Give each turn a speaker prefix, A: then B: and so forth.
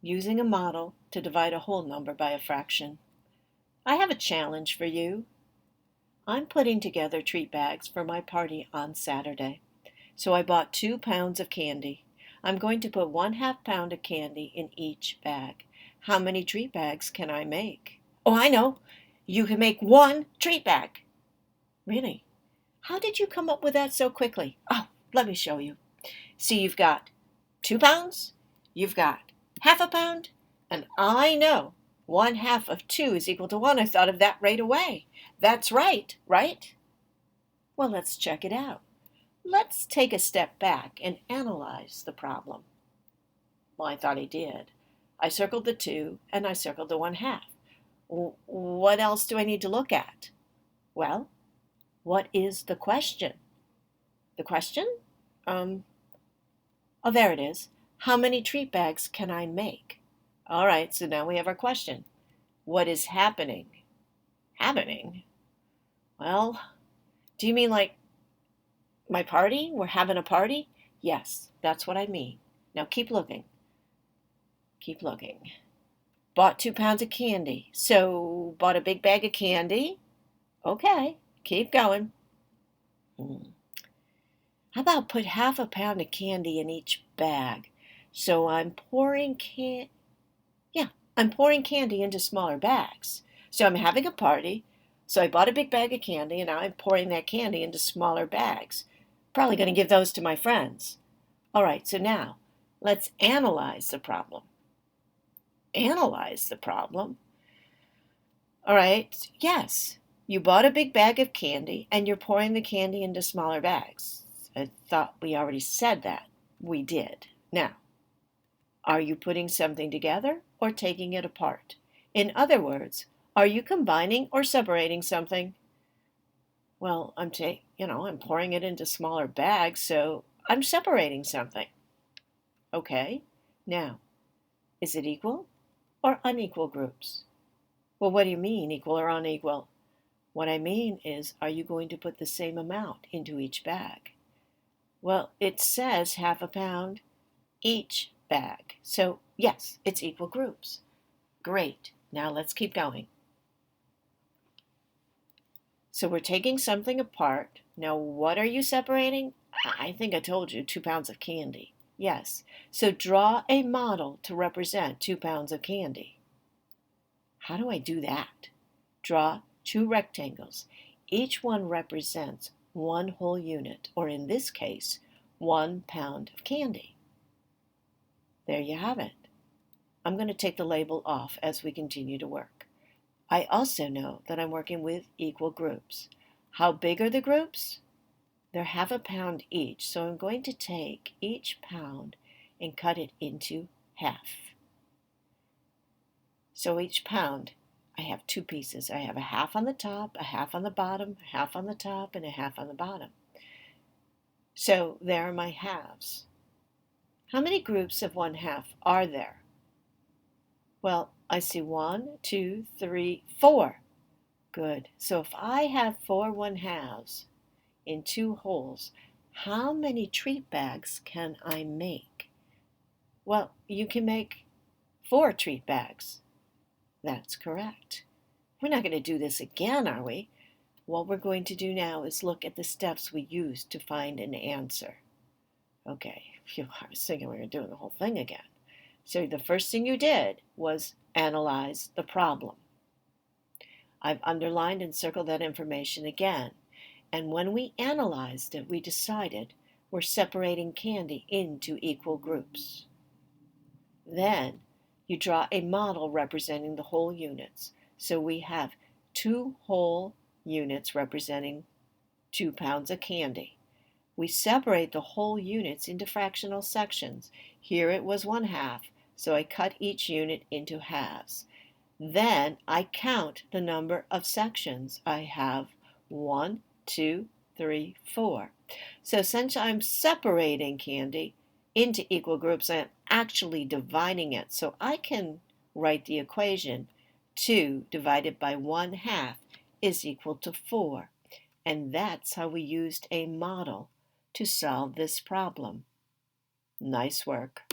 A: using a model to divide a whole number by a fraction. I have a challenge for you. I'm putting together treat bags for my party on Saturday. So I bought 2 pounds of candy. I'm going to put 1/2 pound of candy in each bag. How many treat bags can I make? Oh, I know. You can make 1 treat bag. Really? How did you come up with that so quickly? Oh, let me show you. See, you've got 2 pounds, you've got 1/2 pound, and I know 1/2 of 2 is equal to 1. I thought of that right away. That's right, right? Well, let's check it out. Let's take a step back and analyze the problem. Well, I thought I did. I circled the 2 and I circled the 1/2. What else do I need to look at? Well, what is the question? The question? Oh, there it is. How many treat bags can I make? All right, so now we have our question. What is happening? Happening? Well, do you mean like my party? We're having a party? Yes, that's what I mean. Now keep looking. Keep looking. Bought 2 pounds of candy. So, bought a big bag of candy. Okay, keep going. How about put 1/2 pound of candy in each bag? So I'm pouring I'm pouring candy into smaller bags. So I'm having a party. So I bought a big bag of candy and now I'm pouring that candy into smaller bags. Probably going to give those to my friends. All right, so now let's analyze the problem. Analyze the problem? All right, yes, you bought a big bag of candy and you're pouring the candy into smaller bags. I thought we already said that. We did. Now, are you putting something together or taking it apart? In other words, are you combining or separating something? Well, I'm pouring it into smaller bags, so I'm separating something. Okay, now, is it equal or unequal groups? Well, what do you mean, equal or unequal? What I mean is, are you going to put the same amount into each bag? Well, it says 1/2 pound each bag. So, yes, it's equal groups. Great. Now let's keep going. So we're taking something apart. Now, what are you separating? I think I told you 2 pounds of candy. Yes. So draw a model to represent 2 pounds of candy. How do I do that? Draw 2 rectangles. Each one represents 1 whole unit, or in this case, 1 pound of candy. There you have it. I'm going to take the label off as we continue to work. I also know that I'm working with equal groups. How big are the groups? They're 1/2 pound each, so I'm going to take each pound and cut it into half. So each pound, I have 2 pieces. I have a 1/2 on the top, a 1/2 on the bottom, a 1/2 on the top, and a 1/2 on the bottom. So there are my halves. How many groups of 1/2 are there? Well, I see 1, 2, 3, 4. Good. So if I have 4 1/2s in 2 wholes, how many treat bags can I make? Well, you can make 4 treat bags. That's correct. We're not going to do this again, are we? What we're going to do now is look at the steps we used to find an answer. Okay, phew, I was thinking we were doing the whole thing again. So the first thing you did was analyze the problem. I've underlined and circled that information again. And when we analyzed it, we decided we're separating candy into equal groups. Then you draw a model representing the whole units. So we have 2 whole units representing 2 pounds of candy. We separate the whole units into fractional sections. Here it was 1/2, so I cut each unit into halves. Then I count the number of sections. I have 1, 2, 3, 4. So since I'm separating candy into equal groups, I'm actually dividing it. So I can write the equation 2 divided by 1/2 is equal to 4. And that's how we used a model to solve this problem. Nice work.